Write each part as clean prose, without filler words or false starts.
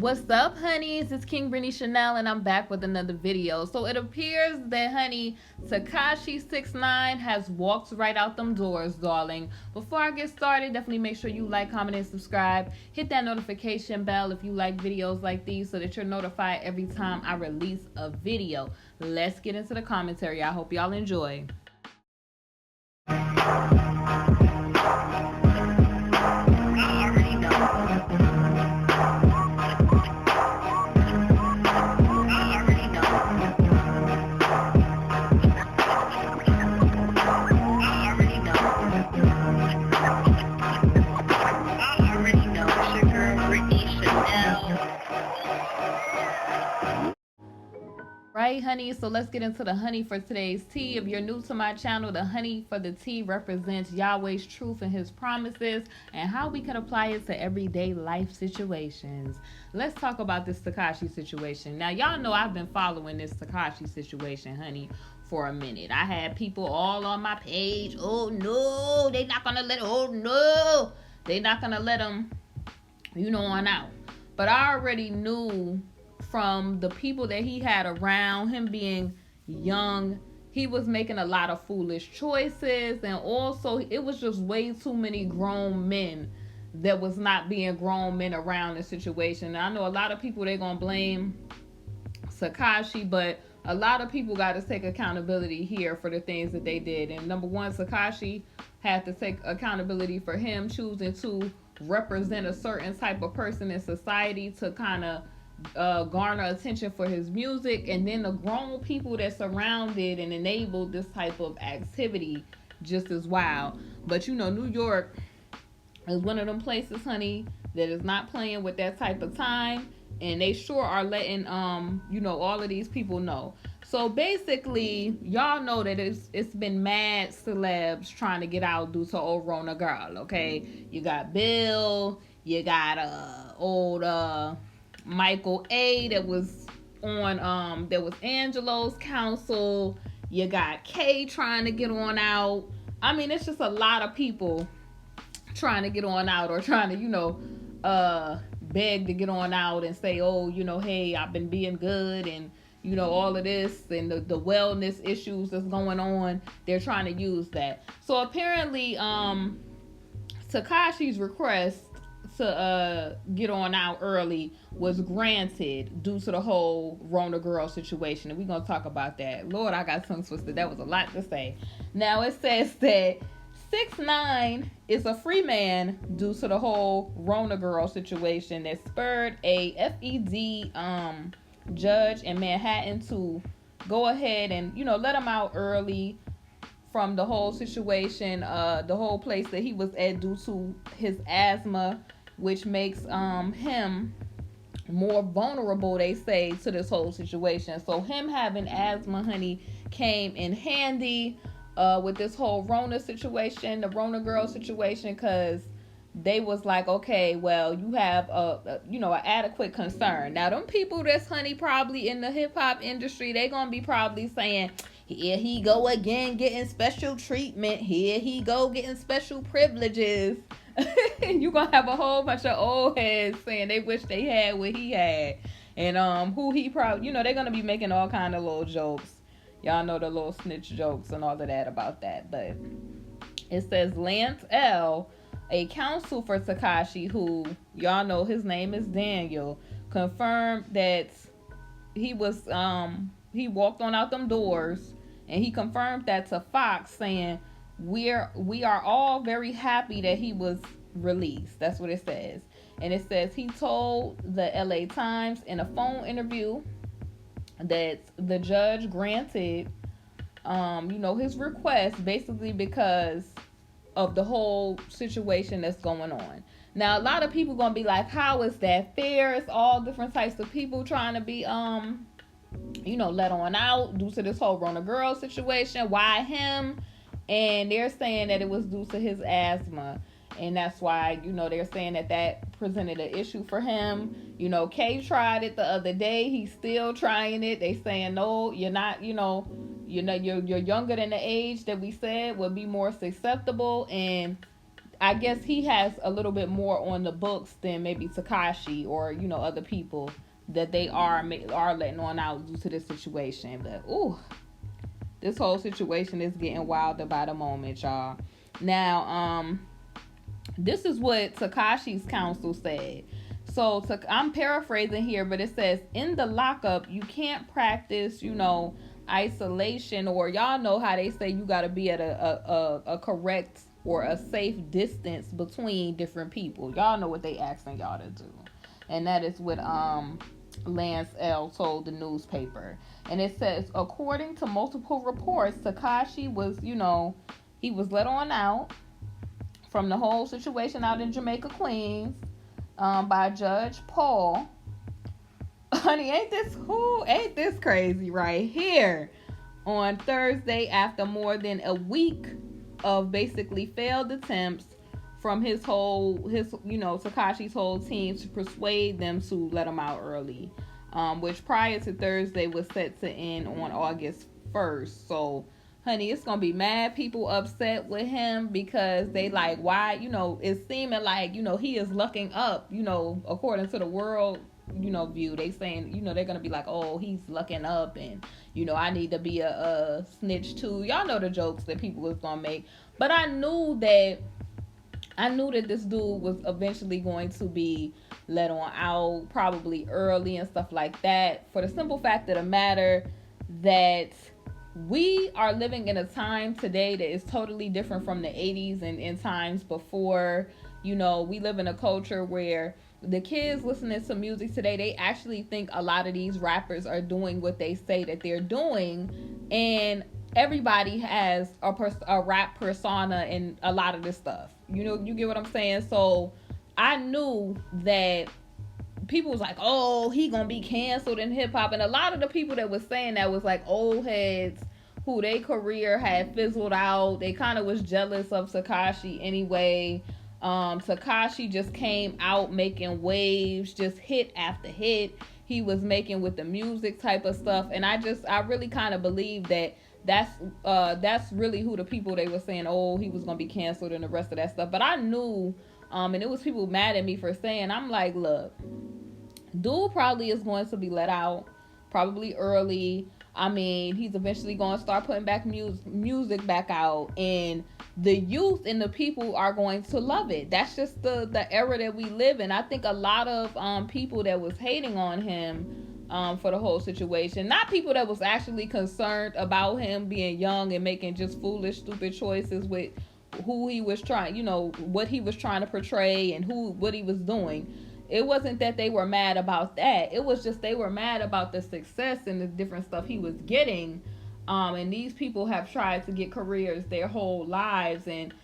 What's up, honeys? It's KingBritneyChanel and I'm back with another video. So it appears that, honey, 6ix9ine has walked right out them doors, darling. Before I get started, definitely make sure you like, comment, and subscribe. Hit that notification bell if you like videos like these so that you're notified every time I release a video. Let's get into the commentary. I hope y'all enjoy. Right, honey, so let's get into the honey for today's tea. If you're new to my channel, the honey for the tea represents Yahweh's truth and his promises and how we can apply it to everyday life situations. Let's talk about this Tekashi situation. Now, y'all know I've been following this Tekashi situation, honey, for a minute. I had people all on my page, oh no, they not gonna let him, on out. But I already knew from the people that he had around him, being young, he was making a lot of foolish choices, and also it was just way too many grown men that was not being grown men around the situation. Now, I know a lot of people, they're gonna blame Tekashi, but a lot of people got to take accountability here for the things that they did. And number one, Tekashi had to take accountability for him choosing to represent a certain type of person in society to kind of garner attention for his music, and then the grown people that surrounded and enabled this type of activity just as wild. But New York is one of them places, honey, that is not playing with that type of time, and they sure are letting all of these people know. So basically, y'all know that it's been mad celebs trying to get out due to old Rona girl. Okay, you got Bill, you got old Michael A. that was on that was Angelo's counsel. You got Kay trying to get on out. I mean, it's just a lot of people trying to get on out, or trying to beg to get on out and say, oh, hey, I've been being good, and all of this, and the wellness issues that's going on. They're trying to use that. So apparently Tekashi's request to get on out early was granted due to the whole Rona girl situation, and we're gonna talk about that. Lord, I got tongue twisted. That was a lot to say. Now it says that 6ix9ine is a free man due to the whole Rona girl situation that spurred a FED judge in Manhattan to go ahead and let him out early from the whole situation, the whole place that he was at, due to his asthma, which makes him more vulnerable, they say, to this whole situation. So him having asthma, honey, came in handy with this whole Rona situation, the Rona girl situation, because they was like, okay, well, you have an adequate concern. Now, them people that's, honey, probably in the hip-hop industry, they gonna be probably saying, here he go again getting special treatment, here he go getting special privileges. You gonna have a whole bunch of old heads saying they wish they had what he had, and who he probably, they're gonna be making all kind of little jokes. Y'all know the little snitch jokes and all of that about that. But it says Lance L., a counsel for Tekashi, who y'all know his name is Daniel, confirmed that he was he walked on out them doors, and he confirmed that to Fox, saying we are all very happy that he was released. That's what it says. And it says he told the LA Times in a phone interview that the judge granted his request, basically because of the whole situation that's going on. Now, a lot of people gonna be like, how is that fair? It's all different types of people trying to be let on out due to this whole Rona girl situation. Why him? And they're saying that it was due to his asthma, and that's why they're saying that presented an issue for him. Kay tried it the other day. He's still trying it. They saying, no, you're not. You're younger than the age that we said would be more susceptible. And I guess he has a little bit more on the books than maybe Tekashi or other people that they are letting on out due to this situation. But this whole situation is getting wilder by the moment, y'all. Now, this is what Tekashi's counsel said. So I'm paraphrasing here, but it says, in the lockup, you can't practice, isolation, or y'all know how they say you got to be at a correct or a safe distance between different people. Y'all know what they asking y'all to do. And that is what Lance L told the newspaper. And it says, according to multiple reports, Tekashi was, he was let on out from the whole situation out in Jamaica, Queens, by Judge Paul. Honey, ain't this crazy right here? On Thursday, after more than a week of basically failed attempts from Tekashi's whole team to persuade them to let him out early, which prior to Thursday was set to end on August 1st. So, honey, it's gonna be mad people upset with him because they like, why, it's seeming like, he is lucking up, according to the world, view. They saying, they're gonna be like, oh, he's lucking up, and I need to be a snitch too. Y'all know the jokes that people was gonna make. But I knew that this dude was eventually going to be let on out, probably early and stuff like that, for the simple fact of the matter that we are living in a time today that is totally different from the 80s and times before. We live in a culture where the kids listening to music today, they actually think a lot of these rappers are doing what they say that they're doing, and everybody has a rap persona in a lot of this stuff. You get what I'm saying? So I knew that people was like, oh, he gonna be canceled in hip-hop, and a lot of the people that was saying that was like old heads who their career had fizzled out. They kind of was jealous of Tekashi anyway. Tekashi just came out making waves, just hit after hit he was making with the music type of stuff, and I really kind of believe that that's really who the people they were saying, oh, he was gonna be canceled and the rest of that stuff. But I knew, and it was people mad at me for saying, I'm like, look, dude probably is going to be let out probably early. I mean, he's eventually going to start putting back music back out, and the youth and the people are going to love it. That's just the era that we live in. I think a lot of people that was hating on him for the whole situation, not people that was actually concerned about him being young and making just foolish, stupid choices with who he was trying, what he was trying to portray and what he was doing. It wasn't that they were mad about that. It was just they were mad about the success and the different stuff he was getting. And these people have tried to get careers their whole lives, and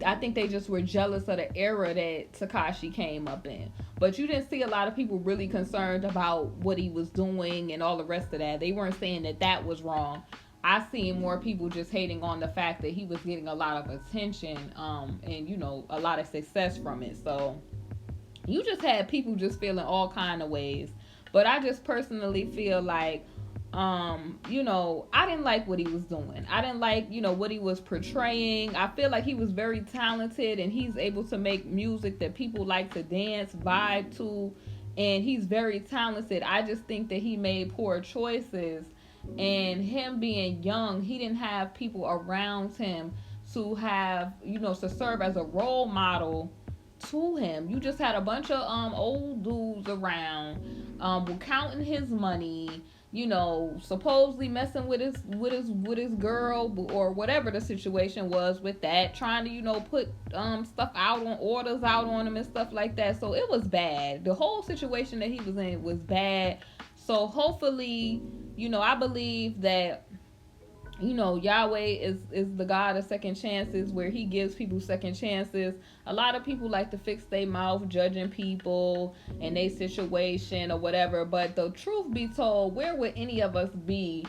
I think they just were jealous of the era that Tekashi came up in. But you didn't see a lot of people really concerned about what he was doing and all the rest of that. They weren't saying that was wrong. I seen more people just hating on the fact that he was getting a lot of attention, and a lot of success from it. So you just had people just feeling all kind of ways. But I just personally feel like, I didn't like what he was doing. I didn't like, what he was portraying. I feel like he was very talented, and he's able to make music that people like to dance, vibe to, and he's very talented. I just think that he made poor choices, and him being young, he didn't have people around him to have, to serve as a role model to him. You just had a bunch of old dudes around, counting his money, supposedly messing with his girl or whatever the situation was with that, trying to put stuff out on orders out on him and stuff like that. So it was bad. The whole situation that he was in was bad. So hopefully, I believe that Yahweh is the God of second chances, where he gives people second chances. A lot of people like to fix their mouth judging people and their situation or whatever. But the truth be told, where would any of us be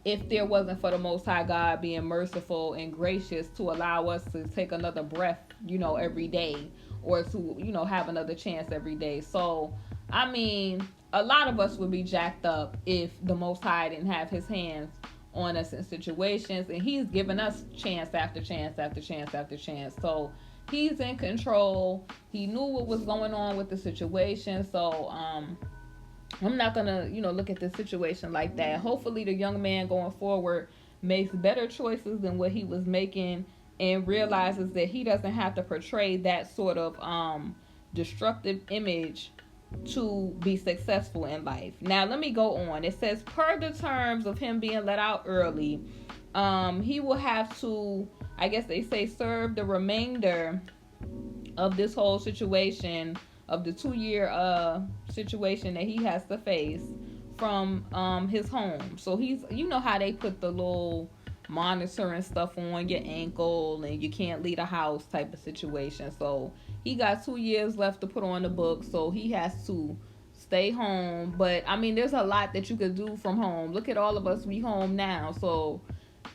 if there wasn't for the Most High God being merciful and gracious to allow us to take another breath, every day, or to, have another chance every day? So, I mean, a lot of us would be jacked up if the Most High didn't have his hands on us in situations, and he's given us chance after chance after chance after chance. So he's in control. He knew what was going on with the situation. So I'm not gonna, look at the situation like that. Hopefully the young man going forward makes better choices than what he was making, and realizes that he doesn't have to portray that sort of destructive image to be successful in life. Now let me go on. It says, per the terms of him being let out early, he will have to, I guess they say, serve the remainder of this whole situation, of the 2-year situation that he has to face from his home. So he's, how they put the little monitoring stuff on your ankle and you can't leave the house type of situation. So he got 2 years left to put on the book, so he has to stay home. But I mean, there's a lot that you could do from home. Look at all of us, we home now, so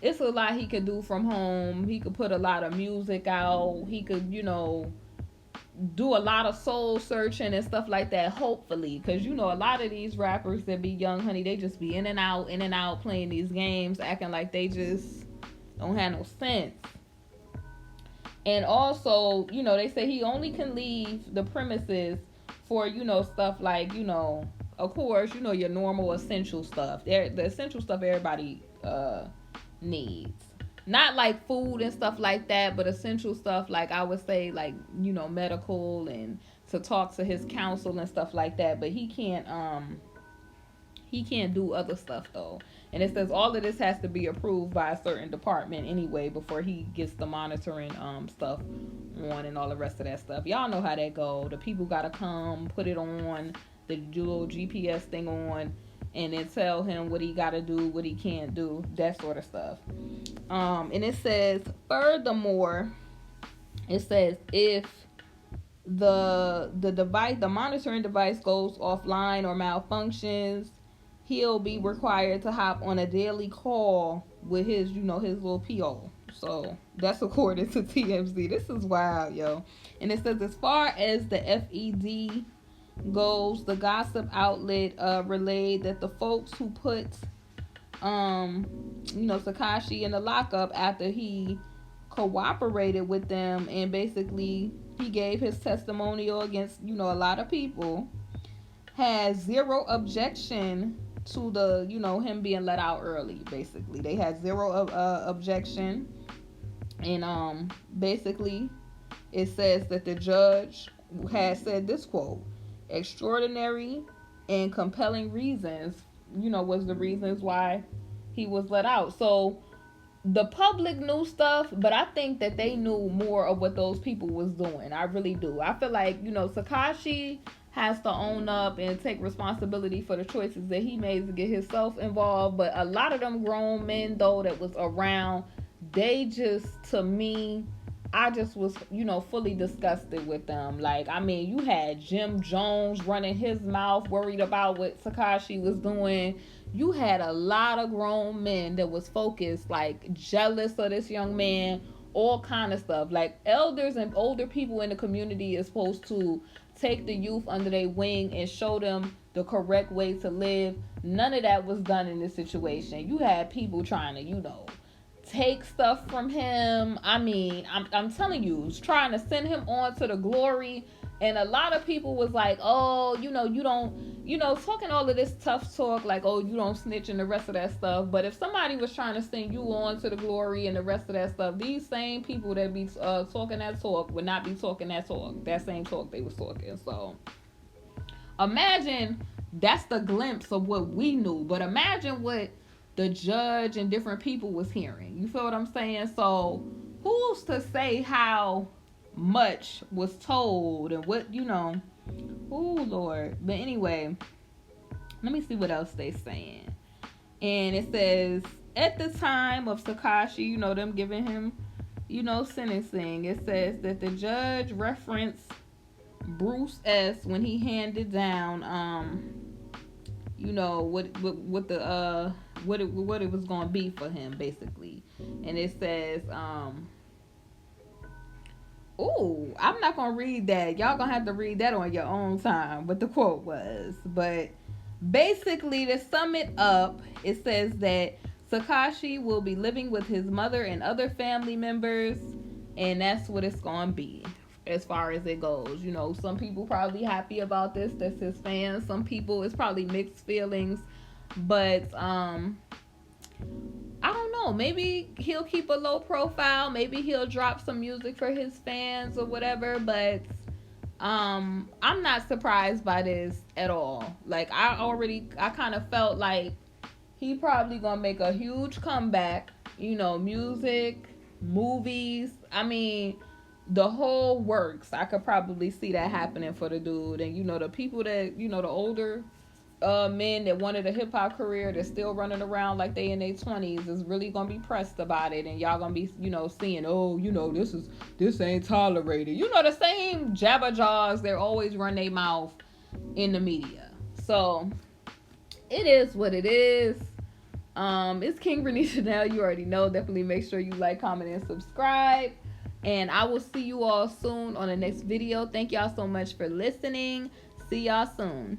it's a lot he could do from home. He could put a lot of music out. He could, do a lot of soul searching and stuff like that, hopefully. Because, a lot of these rappers that be young, honey, they just be in and out, playing these games, acting like they just don't have no sense. And also, they say he only can leave the premises for, stuff like, of course, your normal essential stuff. The essential stuff everybody needs. Not like food and stuff like that, but essential stuff, like I would say, like, medical, and to talk to his counsel and stuff like that. But he can't do other stuff though. And it says all of this has to be approved by a certain department anyway before he gets the monitoring stuff on and all the rest of that stuff. Y'all know how that go. The people gotta come, put it on, the little GPS thing on, and then tell him what he gotta do, what he can't do, that sort of stuff. And it says, furthermore, it says if the device, the monitoring device, goes offline or malfunctions, he'll be required to hop on a daily call with his, his little PO. So that's according to TMZ. This is wild, yo. And it says, as far as the FED goes, the gossip outlet relayed that the folks who put 6ix9ine in the lockup after he cooperated with them, and basically he gave his testimonial against a lot of people, has zero objection to the him being let out early. Basically they had zero objection. And basically it says that the judge has said this quote: extraordinary and compelling reasons, was the reasons why he was let out. So the public knew stuff, but I think that they knew more of what those people was doing. I really do. I feel like, 6ix9ine has to own up and take responsibility for the choices that he made to get himself involved. But a lot of them grown men, though, that was around, they just, to me, I just was, fully disgusted with them. Like, I mean, you had Jim Jones running his mouth, worried about what 6ix9ine was doing. You had a lot of grown men that was focused, like, jealous of this young man, all kind of stuff. Like, elders and older people in the community is supposed to take the youth under their wing and show them the correct way to live. None of that was done in this situation. You had people trying to, take stuff from him. I mean, I'm telling you, was trying to send him on to the glory. And a lot of people was like, oh, you don't, talking all of this tough talk, like, oh, you don't snitch and the rest of that stuff. But if somebody was trying to send you on to the glory and the rest of that stuff, these same people that be talking that talk would not be talking that talk, that same talk they was talking. So imagine that's the glimpse of what we knew. But imagine what the judge and different people was hearing. You feel what I'm saying? So who's to say how much was told and what, oh Lord. But anyway, let me see what else they saying. And it says, at the time of 6ix9ine, them giving him, sentencing, it says that the judge referenced Bruce S. when he handed down what it was gonna be for him, basically. And it says, I'm not gonna read that. Y'all gonna have to read that on your own time, what the quote was. But basically, to sum it up, it says that 6ix9ine will be living with his mother and other family members, and that's what it's gonna be as far as it goes. You know, some people probably happy about this, that's his fans. Some people, it's probably mixed feelings, but I don't know. Maybe he'll keep a low profile. Maybe he'll drop some music for his fans or whatever. But I'm not surprised by this at all. Like, I kind of felt like he probably gonna make a huge comeback. You know, music, movies. I mean, the whole works. I could probably see that happening for the dude. And, you know, the people that, you know, the older men that wanted a hip-hop career that's still running around like they in their 20s is really gonna be pressed about it, and y'all gonna be, you know, seeing, oh, you know, this ain't tolerated, you know, the same jabber jaws they always run their mouth in the media. So it is what it is. It's KingBritneyChanel. You already know. Definitely make sure you like, comment, and subscribe, and I will see you all soon on the next video. Thank y'all so much for listening. See y'all soon.